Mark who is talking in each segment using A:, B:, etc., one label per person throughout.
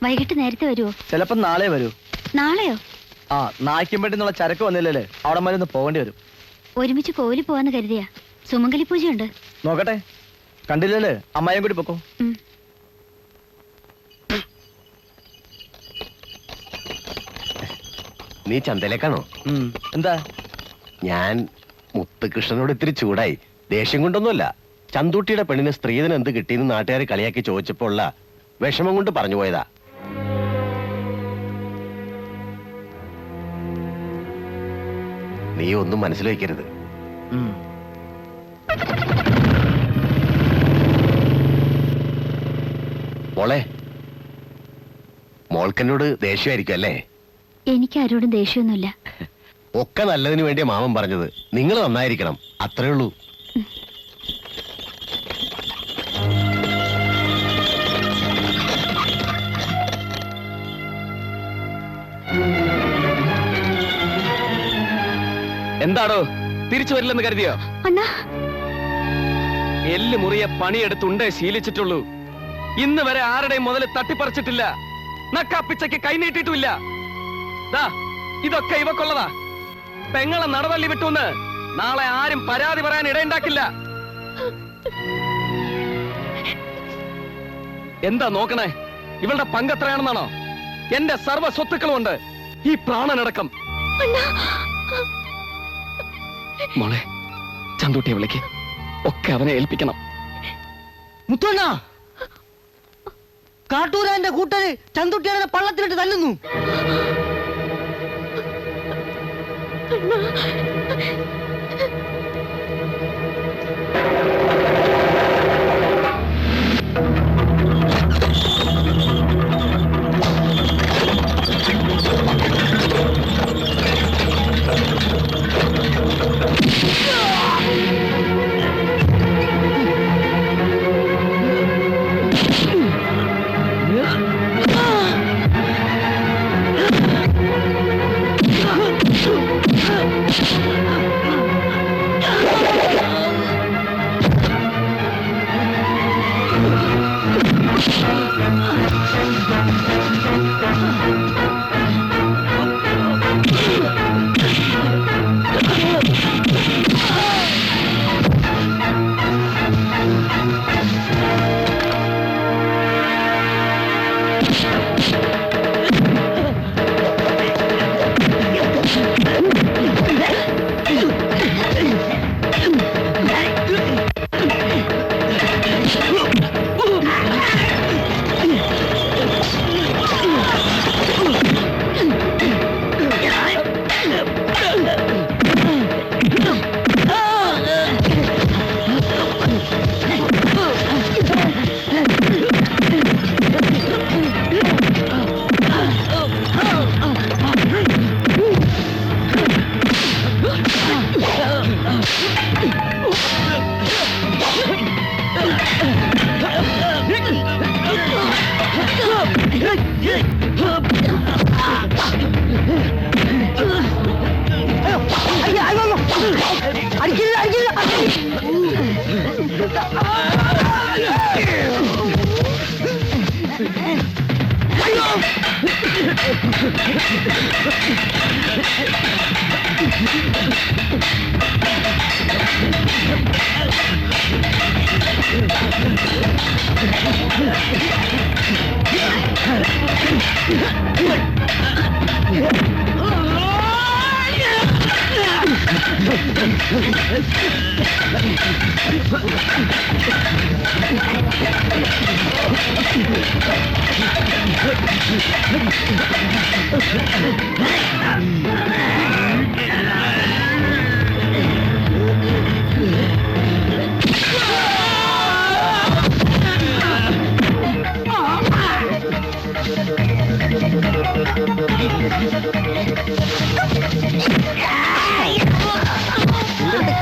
A: വൈകിട്ട് നേരത്തെ വരുമോ?
B: ചിലപ്പോ നാളെ വരൂ.
A: നാളെയോ?
B: ആ, നായ്ക്കുംപേട്ടി എന്നുള്ള ചരക്ക് വന്നില്ലല്ലേ, അവിടെ വരെ ഒന്ന് പോകേണ്ടി വരും.
A: ഒരുമിച്ച് കോവില് പോവാന്ന് കരുതിയാ. സുമംഗലി പൂജയുണ്ട്.
B: നോക്കട്ടെ, കണ്ടില്ലല്ലേ, അമ്മായിയും കൂടി പൊക്കോ.
C: നീ ചന്തയിലേക്കാണോ?
B: എന്താ?
C: ഞാൻ മുത്തുകൃഷ്ണനോട് ഇത്തിരി ചൂടായി. ദേഷ്യം കൊണ്ടൊന്നുമല്ല. ചന്തൂട്ടിയുടെ പെണ്ണിന് സ്ത്രീധനം എന്ത് കിട്ടിയെന്ന് നാട്ടുകാരെ കളിയാക്കി ചോദിച്ചപ്പോ ഉള്ള വിഷമം കൊണ്ട് പറഞ്ഞു പോയതാ. നീ ഒന്നും മനസ്സിൽ വയ്ക്കരുത്. മോളെ, മോൾക്കെന്നോട് ദേഷ്യമായിരിക്കും അല്ലേ?
A: എനിക്ക് ആരോടും ദേഷ്യമൊന്നുമില്ല.
C: ഒക്കെ നല്ലതിന് വേണ്ടിയാ മാമൻ പറഞ്ഞത്. നിങ്ങൾ നന്നായിരിക്കണം, അത്രേ ഉള്ളൂ.
D: എന്താടോ തിരിച്ചു വരില്ലെന്ന് കരുതിയോ?
A: അണ്ണാ,
D: എല്ല് മുറിയെ പണിയെടുത്തുണ്ടേ ശീലിച്ചിട്ടുള്ളൂ. ഇന്ന് വരെ ആരുടെയും മുതൽ തട്ടിപ്പറിച്ചിട്ടില്ല. നക്കാപ്പിച്ചയ്ക്ക് കൈനീട്ടിട്ടുമില്ല. ഇതൊക്കെ ഇവക്കൊള്ളതാ. പെങ്ങളെ നടവള്ളി വിട്ടുന്ന് നാളെ ആരും പരാതി പറയാൻ ഇടയുണ്ടാക്കില്ല. എന്താ നോക്കണേ? ഇവളുടെ പങ്കെത്രയാണെന്നാണോ? എന്റെ സർവ്വ സ്വത്തുക്കളുമുണ്ട്, ഈ പ്രാണനടക്കം. മോളെ, ചന്തൂട്ടിയെ വിളിക്ക്. ഒക്കെ അവനെ ഏൽപ്പിക്കണം.
E: മുത്തണ്ണ, കാട്ടൂരാന്റെ കൂട്ടര് ചന്തുട്ടിയാനെ പള്ളത്തിലിട്ട് തല്ലുന്നു.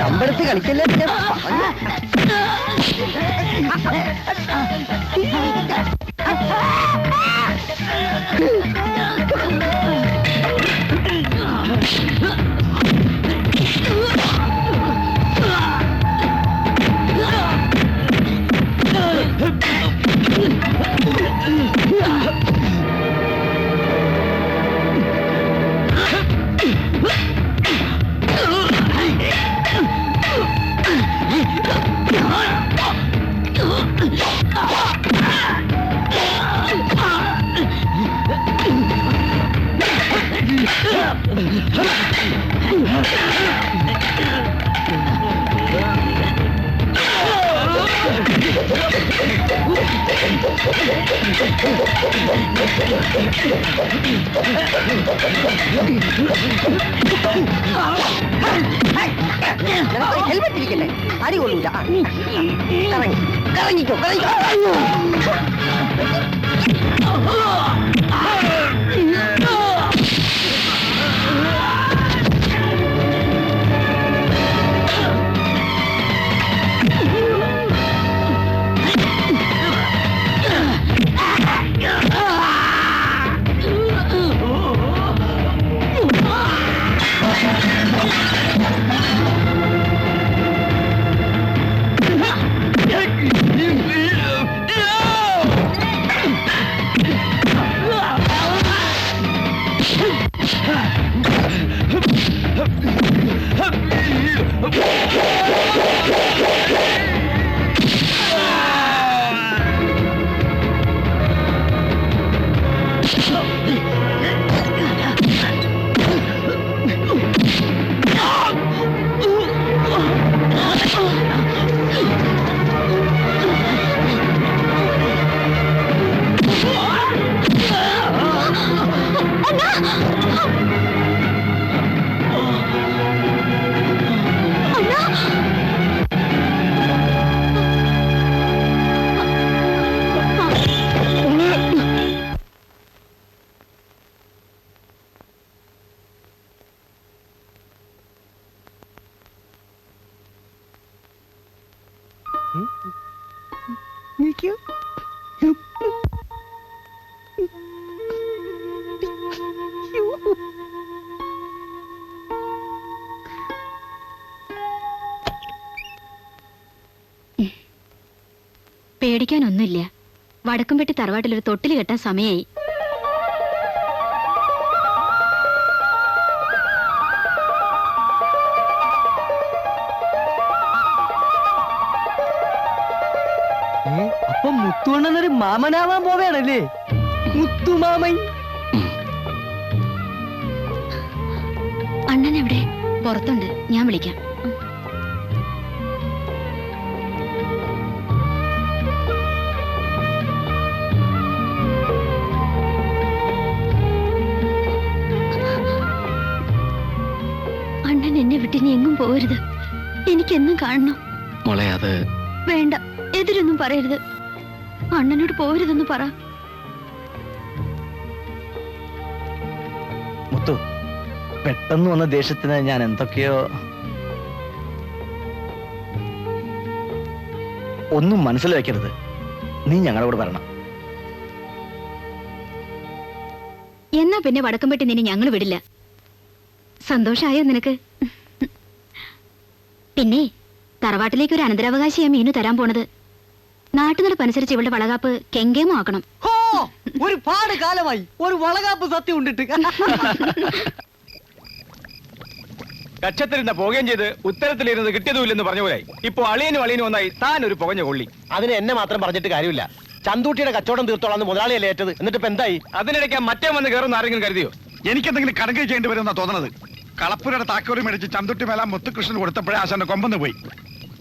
E: കമ്പെടുത്ത് കളിക്കല്ലേ. ഹെൽമെറ്റ് ഇരിക്കട്ടെ, അടി കൊള്ളൂല. കറങ്ങിക്കോ കറങ്ങിക്കോ.
A: പേടിക്കാനൊന്നുമില്ല. വടക്കുംപെട്ടി തറവാട്ടിലൊരു തൊട്ടിൽ കെട്ടാൻ സമയായി.
E: അപ്പൊ മുത്തുവണ്ണനൊരു മാമനാവാൻ പോവേണല്ലേ? മുത്തുമാമൻ.
A: അണ്ണൻ എവിടെ? പുറത്തുണ്ട്, ഞാൻ വിളിക്കാം. അണ്ണൻ എന്നെ വിട്ടിനി എങ്ങും പോകരുത്. എനിക്കെന്നും കാണണം.
D: മോളെ അത്
A: വേണ്ട, എതിരൊന്നും പറയരുത്. അണ്ണനോട് പോകരുതെന്ന് പറ.
B: മുത്തു, പെട്ടെന്ന് വന്ന ദേഷ്യത്തിന് ഞാൻ എന്തൊക്കെയോ ഒന്നും മനസ്സിൽ വെക്കരുത്. നീ ഞങ്ങളുടെ കൂടെ വരണം.
A: എന്നാ പിന്നെ വടക്കുംപെട്ടി നിന്നെ ഞങ്ങൾ വിടില്ല. സന്തോഷായോ നിനക്ക്? പിന്നെ തറവാട്ടിലേക്ക് ഒരു അനന്തരാവകാശിയാ മീനു തരാൻ പോണത്. നാട്ടുനടപ്പനുസരിച്ച് ഇവളുടെ വളകാപ്പ് കെങ്കേമോ ആക്കണം.
E: ഒരുപാട് കാലമായി ഒരു വളകാപ്പ് സത്യം ഉണ്ടിട്ട്.
D: കക്ഷത്തിരുന്ന പോകുകയും ചെയ്ത് ഉത്തരത്തിലിരുന്നത് കിട്ടിയതുമില്ലെന്ന് പറഞ്ഞ പോലെ ഇപ്പൊ അളിയനും അളിയനും ഒന്നായി താൻ ഒരു പുകഞ്ഞ കൊള്ളി.
C: അതിന് എന്നെ മാത്രം പറഞ്ഞിട്ട് കാര്യമില്ല. ചന്തൂട്ടിയുടെ കച്ചവടം തീർത്തോളാന്ന് മുതലാളിയല്ലേ ഏറ്റത്. എന്നിട്ട് ഇപ്പൊ എന്തായി?
D: അതിനിടയ്ക്ക് മറ്റേ വന്ന് കയറുന്ന ആരെങ്കിലും കരുതിയോ?
F: എനിക്കെന്തെങ്കിലും കണക്ക് ചെയ്യേണ്ടി വരുമെന്നാ തോന്നുന്നത്. കളപ്പുരയുടെ താക്കോറി മേടിച്ച് ചന്തുട്ടി മേല മുത്തുകൃഷ്ണൻ കൊടുത്തപ്പോഴേ ആശാന്റെ കൊമ്പന്ന് പോയി.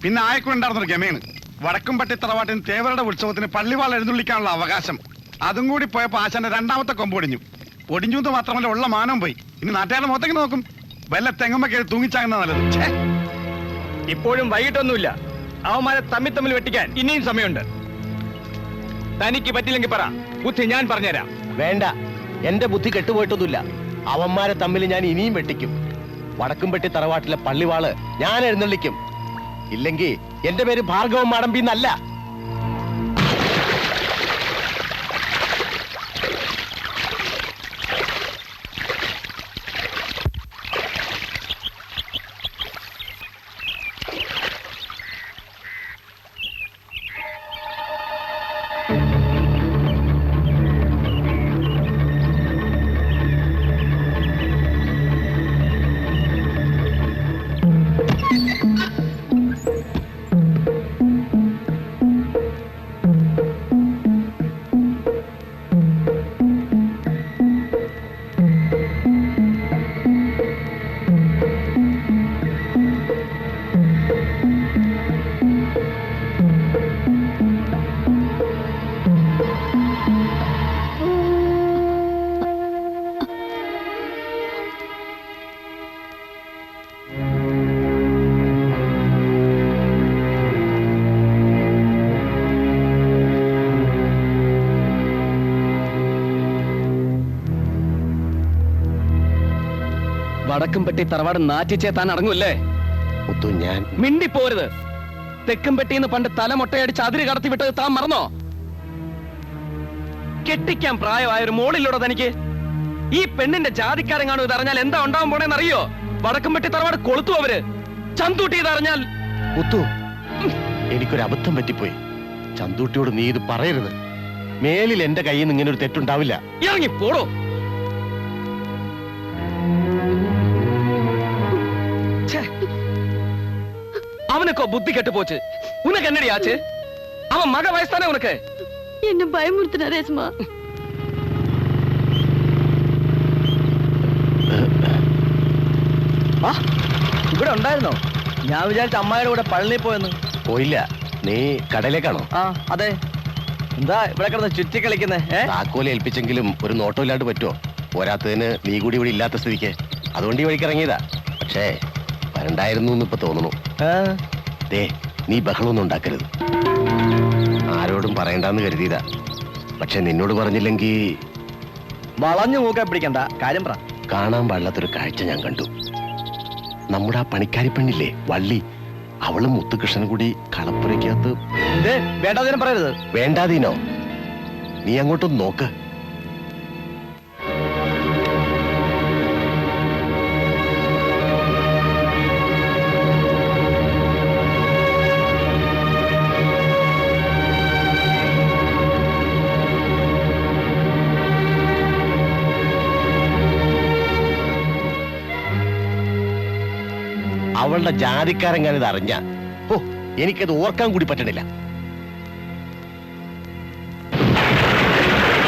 F: പിന്നെ ആയക്കുണ്ടായിരുന്നൊരു ഗമയാണ്. വടക്കുംപട്ടി തറവാട്ടിന് തേവരുടെ ഉത്സവത്തിന് പള്ളിവാൾ എഴുന്നള്ളിക്കാനുള്ള അവകാശം. അതും കൂടി പോയപ്പോ ആശാന്റെ രണ്ടാമത്തെ കൊമ്പ് ഒടിഞ്ഞു. ഒടിഞ്ഞു മാത്രമല്ല ഉള്ള മാനവും പോയി. ഇനി നാട്ടുകാരുടെ മൊത്തം നോക്കും. വല്ല തെങ്ങമ്മ തൂങ്ങിച്ചാകുന്ന നല്ലത്.
D: ഇപ്പോഴും വൈകിട്ടൊന്നുമില്ല. അവന്മാരെ തമ്മിൽ വെട്ടിക്കാൻ ഇനിയും സമയമുണ്ട്. തനിക്ക് പറ്റില്ലെങ്കിൽ പറ, ബുദ്ധി ഞാൻ പറഞ്ഞുതരാം.
C: വേണ്ട, എന്റെ ബുദ്ധി കെട്ടുപോയിട്ടൊന്നുമില്ല. അവന്മാരെ തമ്മിൽ ഞാൻ ഇനിയും വെട്ടിക്കും. വടക്കുംപെട്ടി തറവാട്ടിലെ പള്ളിവാള് ഞാൻ എഴുന്നള്ളിക്കും. ഇല്ലെങ്കിൽ എന്റെ പേര് ഭാർഗവൻ മാടമ്പി എന്നല്ല.
D: വടക്കുംപെട്ടി തറവാട് നാറ്റിച്ചേ താൻ അടങ്ങുമല്ലേ?
C: മുത്തു, ഞാൻ
D: മിണ്ടിപ്പോരുത്. തെക്കുംപെട്ടിന്ന് പണ്ട് തലമൊട്ടയടിച്ച് അതിര് കടത്തി വിട്ടത് താൻ മറന്നോ? കെട്ടിക്കാൻ പ്രായമായ ഒരു മോളിലൂടെ തനിക്ക്. ഈ പെണ്ണിന്റെ ജാതിക്കാരൻ കാണും ഇതറിഞ്ഞാൽ എന്താ ഉണ്ടാവാൻ പോണേന്ന് അറിയോ? വടക്കുംപെട്ടി തറവാട് കൊളുത്തു അവര്. ചന്തൂട്ടി ഇതറിഞ്ഞാൽ.
C: മുത്തു, എനിക്കൊരു അബദ്ധം പറ്റിപ്പോയി. ചന്തൂട്ടിയോട് നീ ഇത് പറയരുത്. മേലിൽ എന്റെ കയ്യിൽ നിന്ന് ഇങ്ങനെ ഒരു തെറ്റുണ്ടാവില്ല.
D: ഇറങ്ങി പോടോ. அவனுக்கோ புத்தி கெட்டு போச்சு. உனக்கு என்னடி ஆச்சு? அவன் மக வயசு தானே உனக்கு.
A: എന്നെ ഭയമുറുത്തുന്ന രേസ്മ.
B: ആ ഇവിടെ ഉണ്ടായിരുന്നോ? ഞാൻ വിചാരിച്ച അമ്മായിയുടെ കൂടെ പള്ളി പോയെന്ന്.
C: പോയില്ല. നീ കടയിലേക്കാണോ?
B: ആ അതെ. എന്താ ഇവിടെ കിടന്ന് ചുറ്റി കളിക്കുന്നേ?
C: താക്കോല് ഏൽപ്പിച്ചെങ്കിലും ഒരു നോട്ടം ഇല്ലാണ്ട് പറ്റുമോ? പോരാത്തതിന് നീ കൂടി ഇവിടെ ഇല്ലാത്ത സ്ഥിതിക്ക് അതുകൊണ്ട് ഈ വഴിക്ക് ഇറങ്ങിയതാ. പക്ഷേ വരണ്ടായിരുന്നു എന്ന് ഇപ്പൊ തോന്നുന്നു. ദേ, നീ ബഹളമൊന്നും ഉണ്ടാക്കരുത്. ആരോടും പറയണ്ടെന്ന് കരുതിയതാ. പക്ഷെ നിന്നോട് പറഞ്ഞില്ലെങ്കിൽ
B: വളഞ്ഞു മൂക്കെ പിടിക്കണ്ട, കാര്യം പറ.
C: കാണാൻ പാടില്ലാത്തൊരു കാഴ്ച ഞാൻ കണ്ടു. നമ്മുടെ ആ പണിക്കാരി പെണ്ണില്ലേ വള്ളി, അവളും മുത്തുകൃഷ്ണനും കൂടി കളപ്പുരയ്ക്കകത്ത്.
B: വേണ്ടാതിനും പറയരുത്.
C: വേണ്ടാതീനോ? നീ അങ്ങോട്ടൊന്ന് നോക്ക്. അവളുടെ ജാതിക്കാരൻ ഞാനിത് അറിഞ്ഞ എനിക്കത് ഓർക്കാൻ കൂടി പറ്റണില്ല.